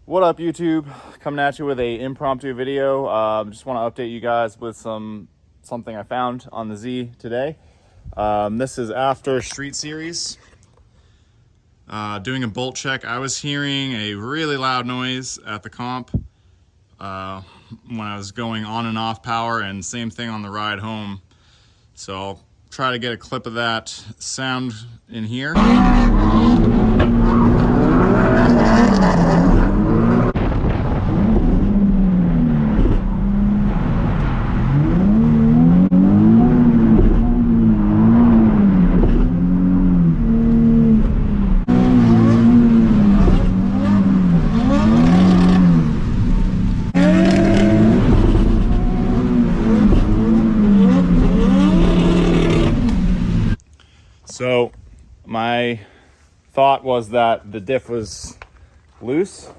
What up, YouTube? Coming at you with a impromptu video. Just want to update you guys with something I found on the Z today. This is after Street Series. Doing a bolt check. I was hearing a really loud noise at the comp when I was going on and off power, and same thing on the ride home. So I'll try to get a clip of that sound in here. So my thought was that the diff was loose.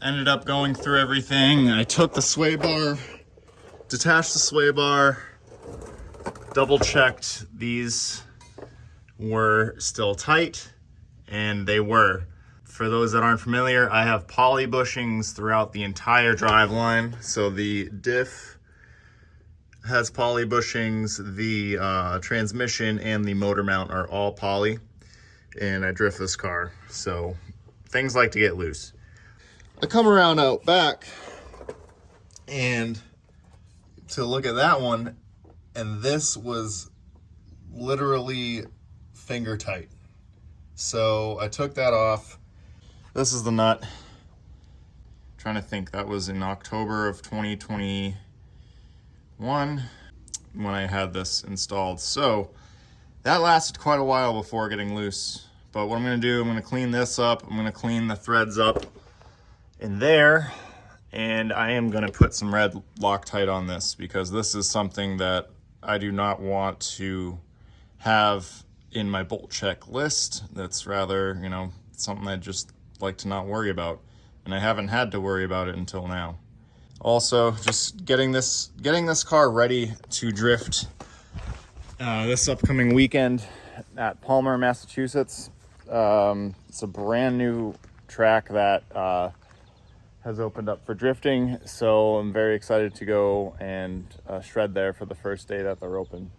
Ended up going through everything. I took the sway bar, detached the sway bar, double checked these were still tight, and they were. For those that aren't familiar, I have poly bushings throughout the entire driveline. So the diff has poly bushings, the transmission and the motor mount are all poly, and I drift this car, so things like to get loose. I come around out back and to look at that one, and this was literally finger tight. So I took that off. This is the nut. I'm trying to think, that was in October of 2021 when I had this installed. So that lasted quite a while before getting loose. But what I'm gonna do, I'm gonna clean this up. I'm gonna clean the threads up in there, and I am gonna put some red Loctite on this, because this is something that I do not want to have in my bolt check list. That's rather, something I just like to not worry about. And I haven't had to worry about it until now. Also, just getting this car ready to drift this upcoming weekend at Palmer, Massachusetts. It's a brand new track that has opened up for drifting, so I'm very excited to go and shred there for the first day that they're open.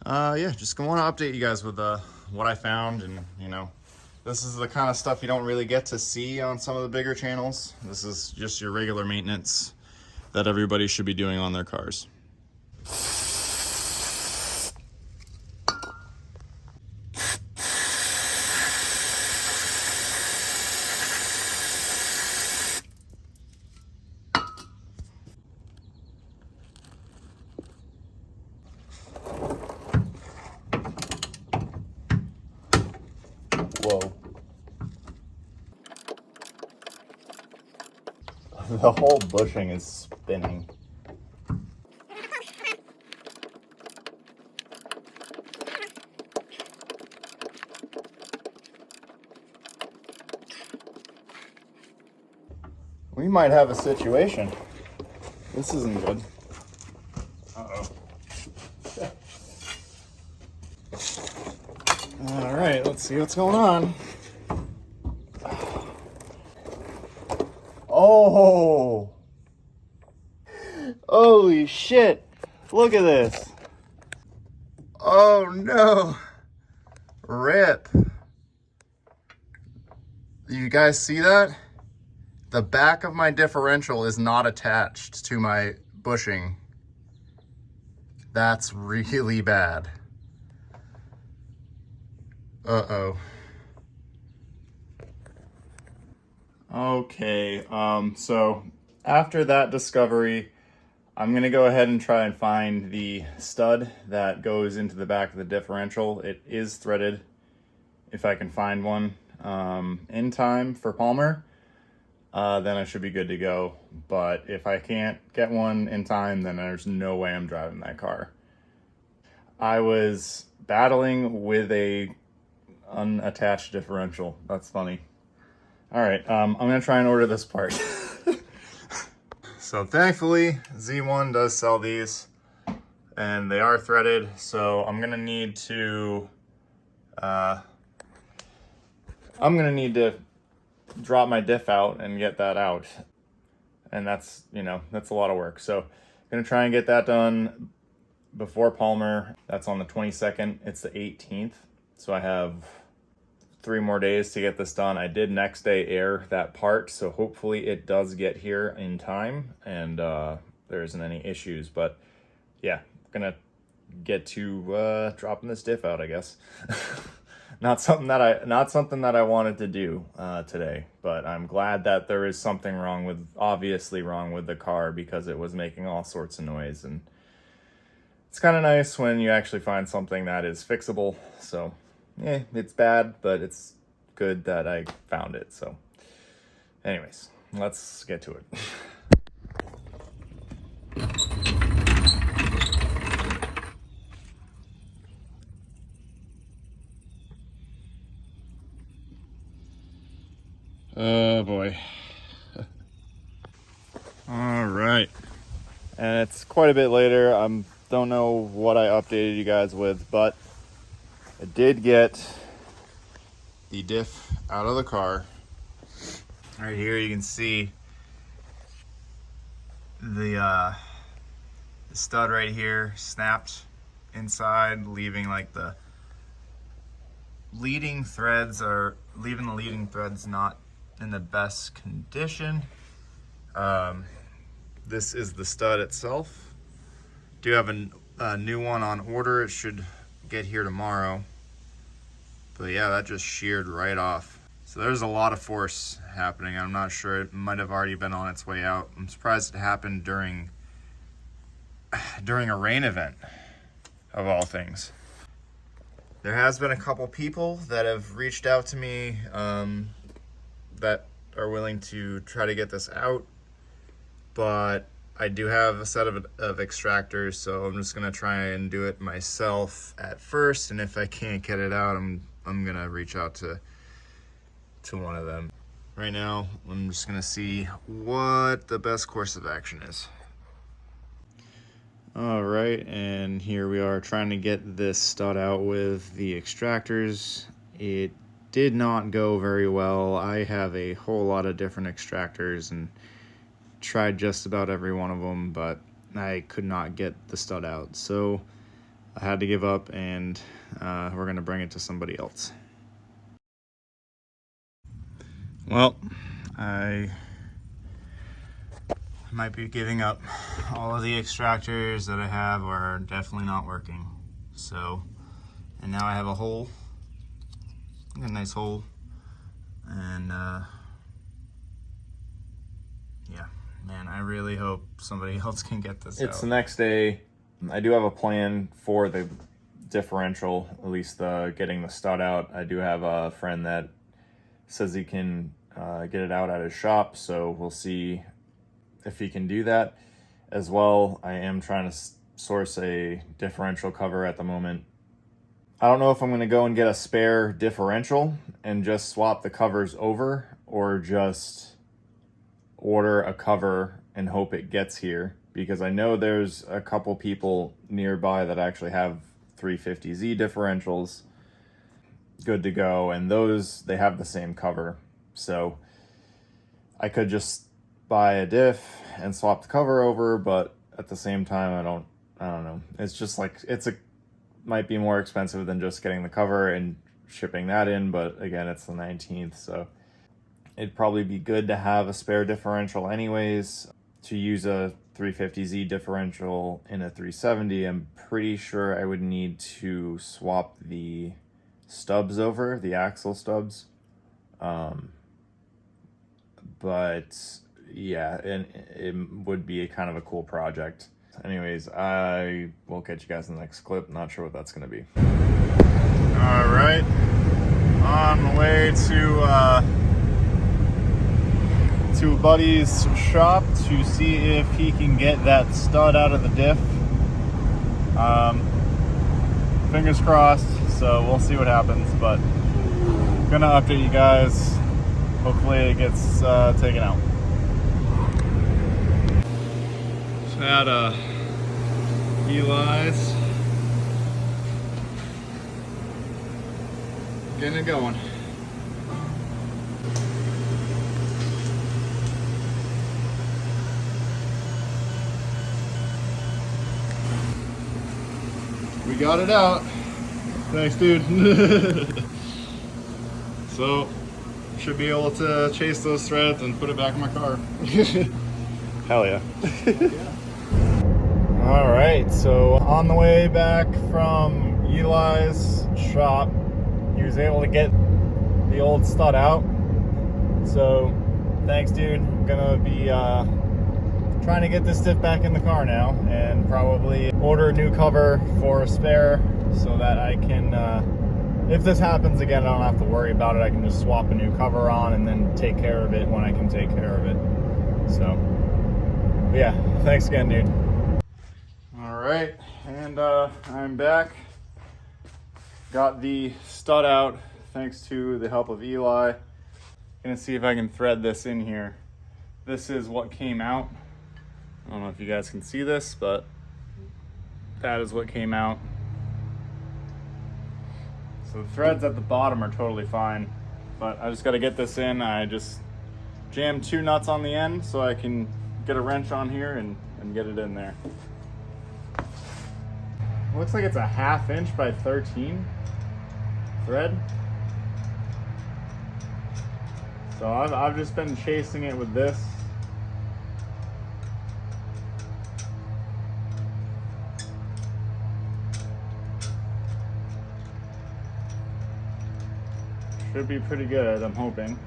Yeah, just want to update you guys with what I found, and this is the kind of stuff you don't really get to see on some of the bigger channels. This is just your regular maintenance that everybody should be doing on their cars. Whoa. The whole bushing is spinning. We might have a situation. This isn't good. Uh-oh. All right, let's see what's going on. Oh! Holy shit! Look at this! Oh no! Rip! You guys see that? The back of my differential is not attached to my bushing. That's really bad. Uh-oh. Okay, so after that discovery, I'm gonna go ahead and try and find the stud that goes into the back of the differential. It is threaded, if I can find one in time for Palmer, then I should be good to go. But if I can't get one in time, then there's no way I'm driving that car. I was battling with a unattached differential. That's funny. All right, I'm gonna try and order this part. So thankfully, Z1 does sell these, and they are threaded. So I'm gonna need to drop my diff out and get that out. And that's, you know, that's a lot of work. So I'm gonna try and get that done before Palmer. That's on the 22nd. It's the 18th. So I have 3 more days to get this done. I did next day air that part, so hopefully it does get here in time and there isn't any issues. But yeah, gonna get to dropping this diff out, I guess. not something that I wanted to do today, but I'm glad that there is something obviously wrong with the car, because it was making all sorts of noise, and it's kind of nice when you actually find something that is fixable. So yeah, it's bad, but it's good that I found it. So anyways, let's get to it. Oh boy. All right. And it's quite a bit later. Don't know what I updated you guys with, but I did get the diff out of the car. Right here you can see the stud right here snapped inside, leaving like the leading threads not in the best condition. This is the stud itself. Do have a new one on order. It should get here tomorrow. But yeah, that just sheared right off. So there's a lot of force happening. I'm not sure, it might have already been on its way out. I'm surprised it happened during a rain event, of all things. There has been a couple people that have reached out to me that are willing to try to get this out, but I do have a set of extractors, so I'm just gonna try and do it myself at first, and if I can't get it out, I'm gonna reach out to one of them. Right now, I'm just gonna see what the best course of action is. All right, and here we are trying to get this stud out with the extractors. It did not go very well. I have a whole lot of different extractors and tried just about every one of them, but I could not get the stud out. So I had to give up, and we're gonna bring it to somebody else. Well, I might be giving up. All of the extractors that I have are definitely not working. So, and now I have a hole, a nice hole, and yeah, man, I really hope somebody else can get this out. It's the next day. I do have a plan for the differential, at least getting the stud out. I do have a friend that says he can get it out at his shop, so we'll see if he can do that as well. I am trying to source a differential cover at the moment. I don't know if I'm going to go and get a spare differential and just swap the covers over, or just order a cover and hope it gets here, because I know there's a couple people nearby that actually have 350Z differentials good to go, and those, they have the same cover. So I could just buy a diff and swap the cover over, but at the same time, I don't know. It's just like, might be more expensive than just getting the cover and shipping that in, but again, it's the 19th, so it'd probably be good to have a spare differential anyways. To use a 350Z differential in a 370, I'm pretty sure I would need to swap the stubs over, the axle stubs. But yeah, and it would be a kind of a cool project. Anyways, I will catch you guys in the next clip. Not sure what that's going to be. All right, on the way to a buddy's shop to see if he can get that stud out of the diff. Fingers crossed, so we'll see what happens, but gonna update you guys. Hopefully it gets taken out. So at Eli's, getting it going. we got it out. Thanks, dude. So, should be able to chase those threads and put it back in my car. Hell yeah. All right, so on the way back from Eli's shop, he was able to get the old stud out. So thanks, dude. I'm gonna be trying to get this diff back in the car now and probably order a new cover for a spare so that I can, if this happens again, I don't have to worry about it. I can just swap a new cover on and then take care of it when I can take care of it. So yeah, thanks again, dude. All right, and I'm back. Got the stud out thanks to the help of Eli. Gonna see if I can thread this in here. This is what came out. I don't know if you guys can see this, but that is what came out. So the threads at the bottom are totally fine, but I just gotta get this in. I just jammed 2 nuts on the end so I can get a wrench on here and get it in there. Looks like it's a 1/2 inch by 13 thread. So I've just been chasing it with this. Should be pretty good, I'm hoping.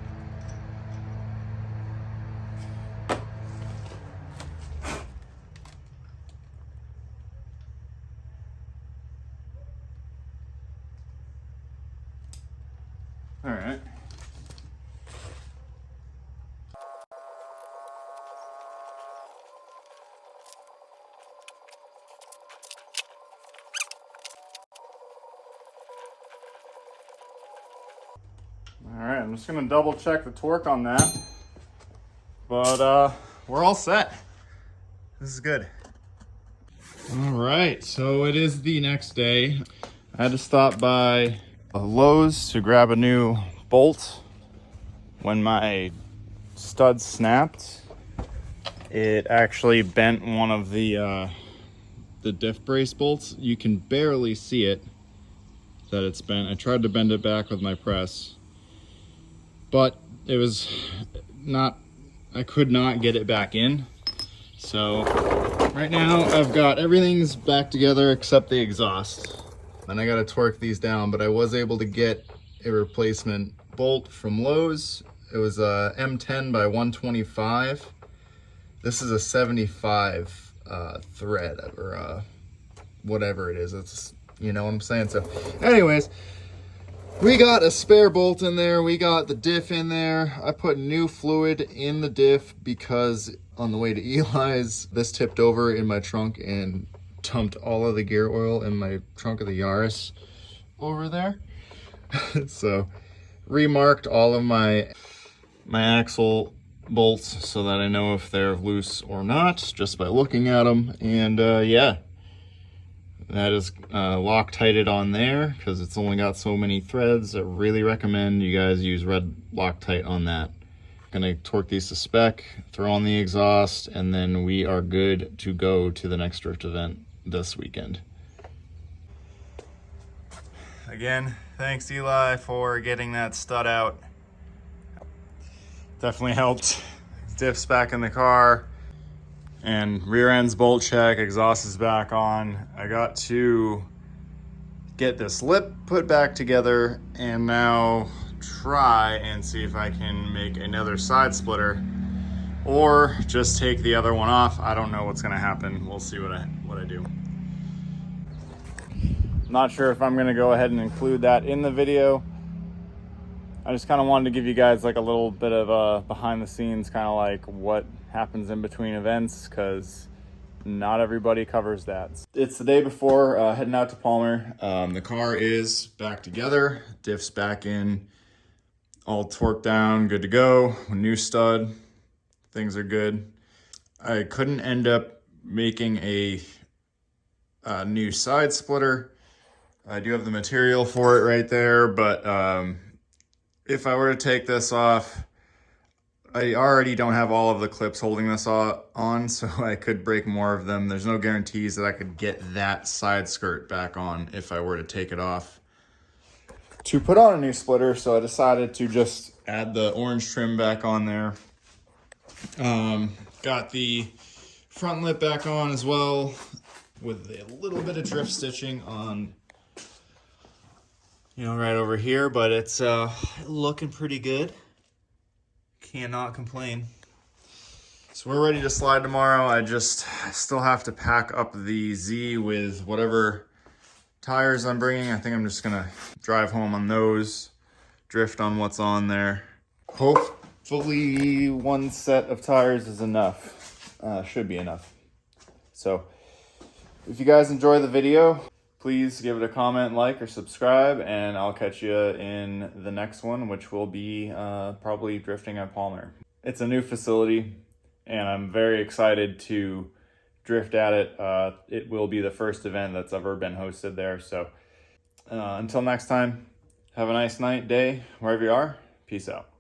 All right. All right, I'm just gonna double check the torque on that, but we're all set. This is good. All right, so it is the next day. I had to stop by Lowe's to grab a new bolt. When my stud snapped, it actually bent one of the diff brace bolts. You can barely see it that it's bent. I tried to bend it back with my press, but it was not, I could not get it back in. So right now I've got everything's back together except the exhaust. And I gotta torque these down, but I was able to get a replacement bolt from Lowe's. It was a M10 by 125. This is a 75 thread or whatever it is. It's, you know what I'm saying? So anyways, we got a spare bolt in there. We got the diff in there. I put new fluid in the diff because on the way to Eli's, this tipped over in my trunk and dumped all of the gear oil in my trunk of the Yaris over there. So remarked all of my axle bolts so that I know if they're loose or not just by looking at them. And yeah, that is Loctited on there because it's only got so many threads. I really recommend you guys use red Loctite on that. Gonna torque these to spec, throw on the exhaust, and then we are good to go to the next drift event this weekend. Again, thanks Eli for getting that stud out. Definitely helped. Diff's back in the car and rear end's bolt check, exhaust is back on. I got to get this lip put back together and now try and see if I can make another side splitter or just take the other one off. I don't know what's gonna happen. We'll see what I do. Not sure if I'm gonna go ahead and include that in the video. I just kind of wanted to give you guys like a little bit of a behind the scenes, kind of like what happens in between events, because not everybody covers that. It's the day before heading out to Palmer. The car is back together, diff's back in, all torqued down, good to go, new stud, things are good. I couldn't end up making a new side splitter. I do have the material for it right there, but if I were to take this off, I already don't have all of the clips holding this on, so I could break more of them. There's no guarantees that I could get that side skirt back on if I were to take it off to put on a new splitter, so I decided to just add the orange trim back on there. Got the front lip back on as well with a little bit of drift stitching on, you know, right over here, but it's looking pretty good. Cannot complain. So we're ready to slide tomorrow. I still have to pack up the Z with whatever tires I'm bringing. I think I'm just gonna drive home on those, drift on what's on there. Hopefully one set of tires is enough. Should be enough. So if you guys enjoy the video, please give it a comment, like, or subscribe, and I'll catch you in the next one, which will be probably drifting at Palmer. It's a new facility, and I'm very excited to drift at it. It will be the first event that's ever been hosted there. So until next time, have a nice night, day, wherever you are. Peace out.